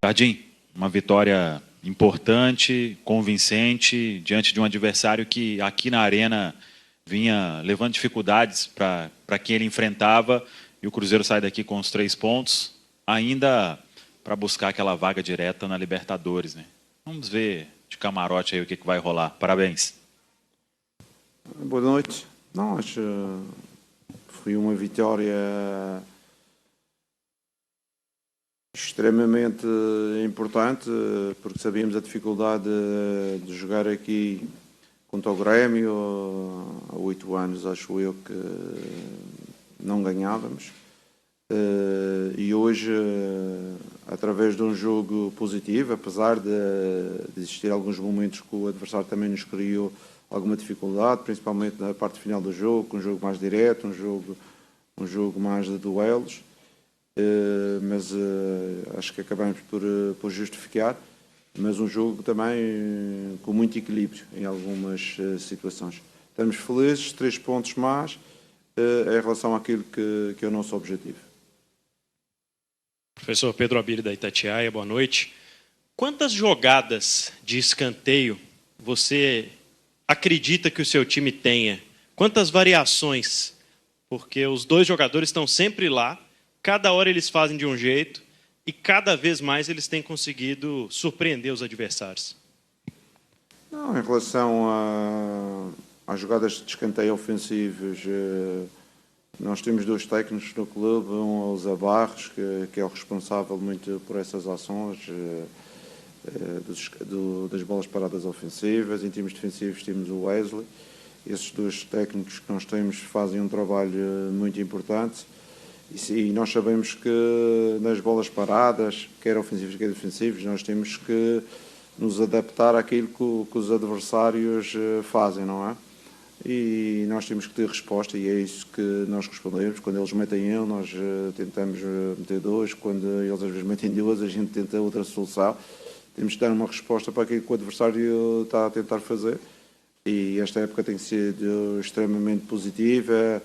Jardim, uma vitória importante, convincente, diante de um adversário que aqui na Arena vinha levando dificuldades para quem ele enfrentava, e o Cruzeiro sai daqui com os 3 pontos, ainda para buscar aquela vaga direta na Libertadores, né? Vamos ver de camarote aí o que vai rolar. Parabéns. Boa noite. Não, acho foi uma vitória extremamente importante, porque sabíamos a dificuldade de jogar aqui contra o Grêmio. Há 8 anos, acho eu, que não ganhávamos. E hoje, através de um jogo positivo, apesar de existir alguns momentos que o adversário também nos criou alguma dificuldade, principalmente na parte final do jogo, um jogo mais direto, um jogo mais de duelos, mas acho que acabamos por justificar, mas um jogo também com muito equilíbrio em algumas situações. Estamos felizes, 3 pontos mais em relação àquilo que é o nosso objetivo. Professor Pedro Abílio da Itatiaia, boa noite. Quantas jogadas de escanteio você acredita que o seu time tenha? Quantas variações? Porque os 2 jogadores estão sempre lá, cada hora eles fazem de um jeito e cada vez mais eles têm conseguido surpreender os adversários. Não, em relação às jogadas de escanteio ofensivos, nós temos 2 técnicos no clube, um é o Zé Barros, que é o responsável muito por essas ações das bolas paradas ofensivas. Em termos defensivos temos o Wesley. Esses 2 técnicos que nós temos fazem um trabalho muito importante e nós sabemos que nas bolas paradas, quer ofensivas quer defensivas, nós temos que nos adaptar àquilo que os adversários fazem, não é? E nós temos que ter resposta e é isso que nós respondemos. Quando eles metem um, nós tentamos meter 2. Quando eles às vezes metem 2, a gente tenta outra solução. Temos que dar uma resposta para aquilo que o adversário está a tentar fazer. E esta época tem sido extremamente positiva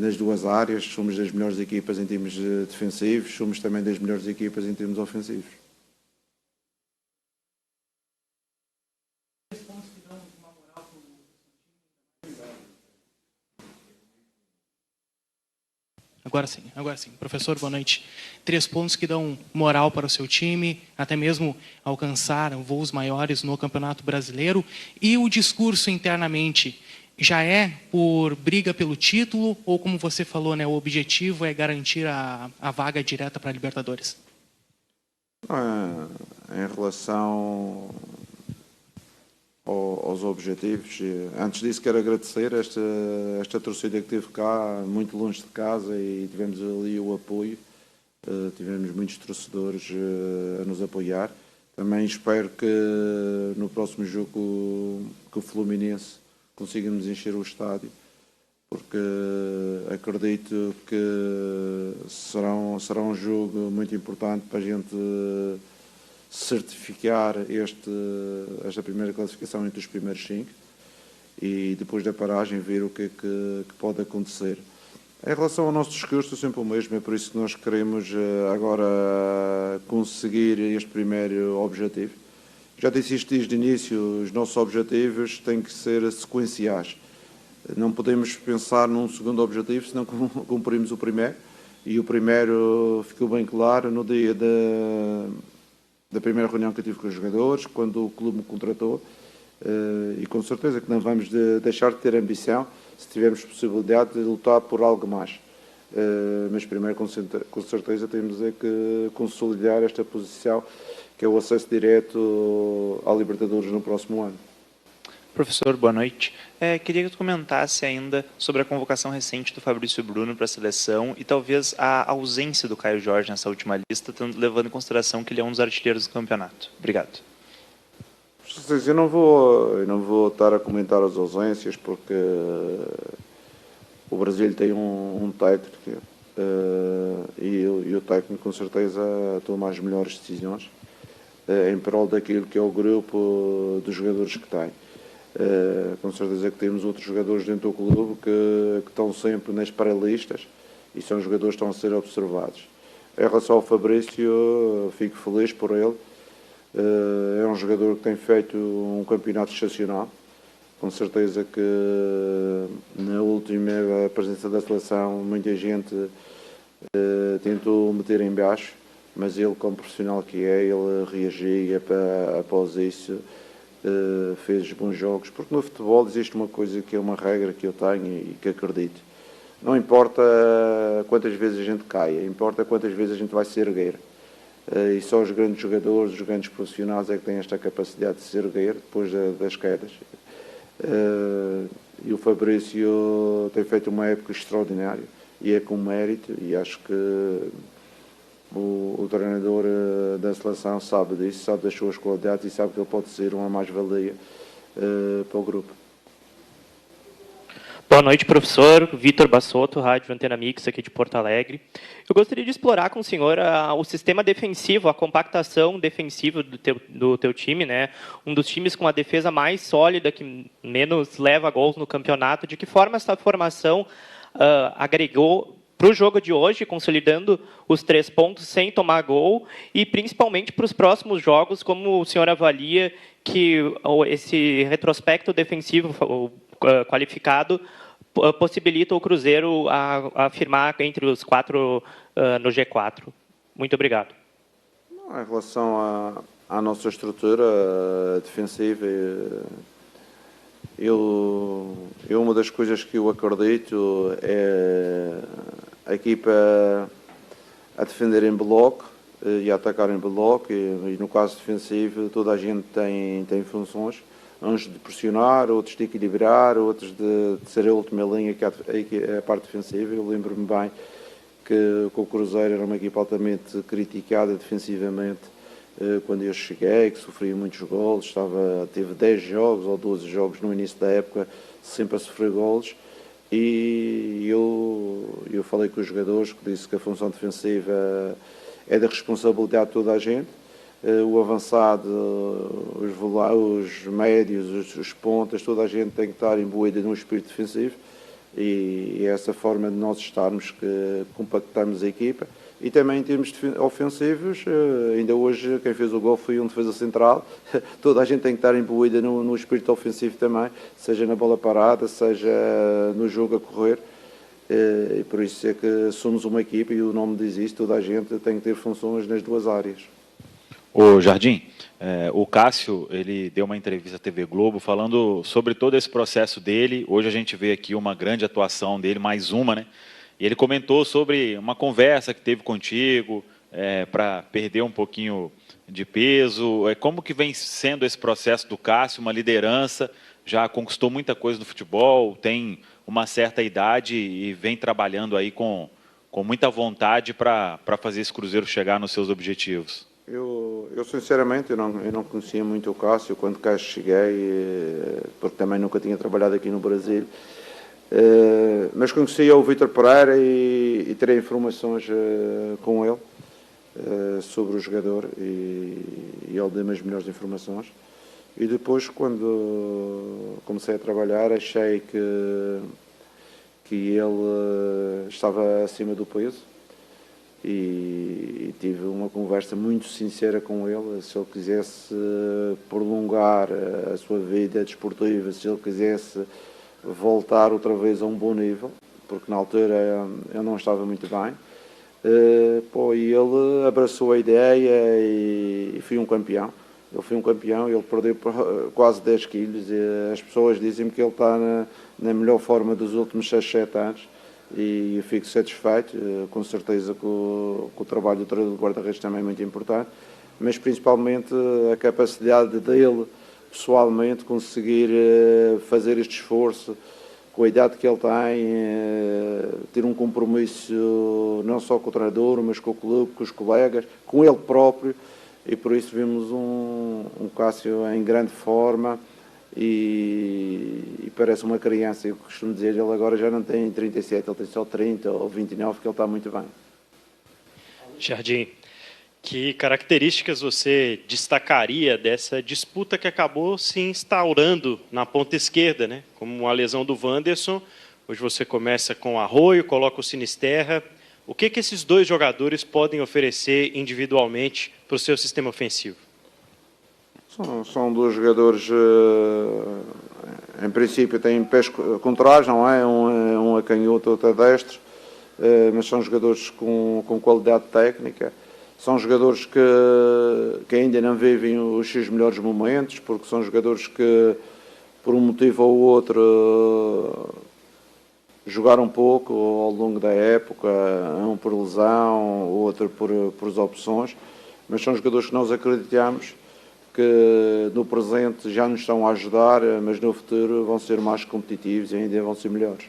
nas 2 áreas. Somos das melhores equipas em termos defensivos, somos também das melhores equipas em termos ofensivos. Agora sim. Professor, boa noite. 3 pontos que dão moral para o seu time, até mesmo alcançar voos maiores no Campeonato Brasileiro. E o discurso internamente já é por briga pelo título ou, como você falou, né, o objetivo é garantir a vaga direta para a Libertadores? Em relação aos objetivos, antes disso quero agradecer esta torcida que esteve cá, muito longe de casa, e tivemos ali o apoio, tivemos muitos torcedores a nos apoiar. Também espero que no próximo jogo que o Fluminense consigamos encher o estádio, porque acredito que será um jogo muito importante para a gente certificar esta primeira classificação entre os primeiros 5 e depois da paragem ver o que é que pode acontecer. Em relação ao nosso discurso, é sempre o mesmo, é por isso que nós queremos agora conseguir este primeiro objetivo. Já disse isto desde o início, os nossos objetivos têm que ser sequenciais. Não podemos pensar num segundo objetivo, senão cumprimos o primeiro. E o primeiro ficou bem claro no dia da primeira reunião que eu tive com os jogadores, quando o clube me contratou, e com certeza que não vamos deixar de ter ambição se tivermos possibilidade de lutar por algo mais. Mas primeiro, com certeza, temos que consolidar esta posição, que é o acesso direto à Libertadores no próximo ano. Professor, boa noite. Queria que tu comentasse ainda sobre a convocação recente do Fabrício Bruno para a seleção e talvez a ausência do Caio Jorge nessa última lista, levando em consideração que ele é um dos artilheiros do campeonato. Obrigado. Eu não vou estar a comentar as ausências, porque o Brasil tem um técnico e o técnico com certeza toma as melhores decisões em prol daquilo que é o grupo dos jogadores que tem. Com certeza que temos outros jogadores dentro do clube que estão sempre nas pré-listas e são jogadores que estão a ser observados. Em relação ao Fabrício, fico feliz por ele. É um jogador que tem feito um campeonato excepcional. Com certeza que na última presença da seleção muita gente tentou meter em baixo, mas ele, como profissional que é, ele reagia após isso, fez bons jogos, porque no futebol existe uma coisa que é uma regra que eu tenho e que acredito. Não importa quantas vezes a gente caia, importa quantas vezes a gente vai se erguer. E só os grandes jogadores, os grandes profissionais é que têm esta capacidade de se erguer depois das quedas. E o Fabrício tem feito uma época extraordinária e é com mérito, e acho que o treinador da seleção sabe disso, sabe das suas qualidades e sabe que ele pode ser uma mais-valia para o grupo. Boa noite, professor. Vitor Bassotto, Rádio Antena Mix, aqui de Porto Alegre. Eu gostaria de explorar com o senhor o sistema defensivo, a compactação defensiva do teu time, né? Um dos times com a defesa mais sólida, que menos leva gols no campeonato. De que forma essa formação agregou para o jogo de hoje, consolidando os 3 pontos sem tomar gol, e principalmente para os próximos jogos, como o senhor avalia que esse retrospecto defensivo qualificado possibilita o Cruzeiro a firmar entre os 4 no G4. Muito obrigado. Em relação à nossa estrutura defensiva, uma das coisas que eu acredito é a equipa a defender em bloco e a atacar em bloco, e no caso defensivo toda a gente tem funções, uns de pressionar, outros de equilibrar, outros de ser a última linha, que é a parte defensiva. Eu lembro-me bem que o Cruzeiro era uma equipa altamente criticada defensivamente quando eu cheguei, que sofria muitos golos, teve 10 jogos ou 12 jogos no início da época, sempre a sofrer golos, e eu falei com os jogadores, que disse que a função defensiva é da responsabilidade de toda a gente. O avançado, os médios, os pontas, toda a gente tem que estar imbuída num espírito defensivo, e é essa forma de nós estarmos que compactamos a equipa. E também em termos ofensivos, ainda hoje quem fez o gol foi um defesa central. Toda a gente tem que estar imbuída no espírito ofensivo também, seja na bola parada, seja no jogo a correr. E por isso é que somos uma equipa, e o nome diz isso, toda a gente tem que ter funções nas duas áreas. Ô Jardim, o Cássio, ele deu uma entrevista à TV Globo falando sobre todo esse processo dele. Hoje a gente vê aqui uma grande atuação dele, mais uma, né? E ele comentou sobre uma conversa que teve contigo para perder um pouquinho de peso. Como que vem sendo esse processo do Cássio, uma liderança, já conquistou muita coisa no futebol, tem uma certa idade e vem trabalhando aí com muita vontade para fazer esse Cruzeiro chegar nos seus objetivos. Eu sinceramente, eu não conhecia muito o Cássio quando cá cheguei, porque também nunca tinha trabalhado aqui no Brasil. Mas conhecia o Vítor Pereira e terei informações com ele sobre o jogador, e ele deu-me as melhores informações. E depois, quando comecei a trabalhar, achei que ele estava acima do peso, e tive uma conversa muito sincera com ele. Se ele quisesse prolongar a sua vida desportiva, se ele quisesse voltar outra vez a um bom nível, porque na altura eu não estava muito bem, e ele abraçou a ideia e foi um campeão. Ele foi um campeão, ele perdeu quase 10 quilos, e as pessoas dizem-me que ele está na melhor forma dos últimos 6, 7 anos, e eu fico satisfeito. Com certeza que o trabalho do treinador de guarda-redes também é muito importante, mas principalmente a capacidade dele pessoalmente conseguir fazer este esforço com a idade que ele tem, ter um compromisso não só com o treinador, mas com o clube, com os colegas, com ele próprio, e por isso vimos um Cássio em grande forma, e parece uma criança. Eu costumo dizer, ele agora já não tem 37, ele tem só 30 ou 29, que ele está muito bem. Jardim, que características você destacaria dessa disputa que acabou se instaurando na ponta esquerda, né? Como a lesão do Wanderson, hoje você começa com o Arroio, coloca o Sinisterra, O que esses dois jogadores podem oferecer individualmente para o seu sistema ofensivo? São dois jogadores, em princípio, têm pés contrários, não é? Um é canhoto, outro é destro, mas são jogadores com qualidade técnica. São jogadores que ainda não vivem os seus melhores momentos, porque são jogadores que, por um motivo ou outro, jogaram pouco ao longo da época, um por lesão, outro por opções, mas são jogadores que nós acreditamos que no presente já nos estão a ajudar, mas no futuro vão ser mais competitivos e ainda vão ser melhores.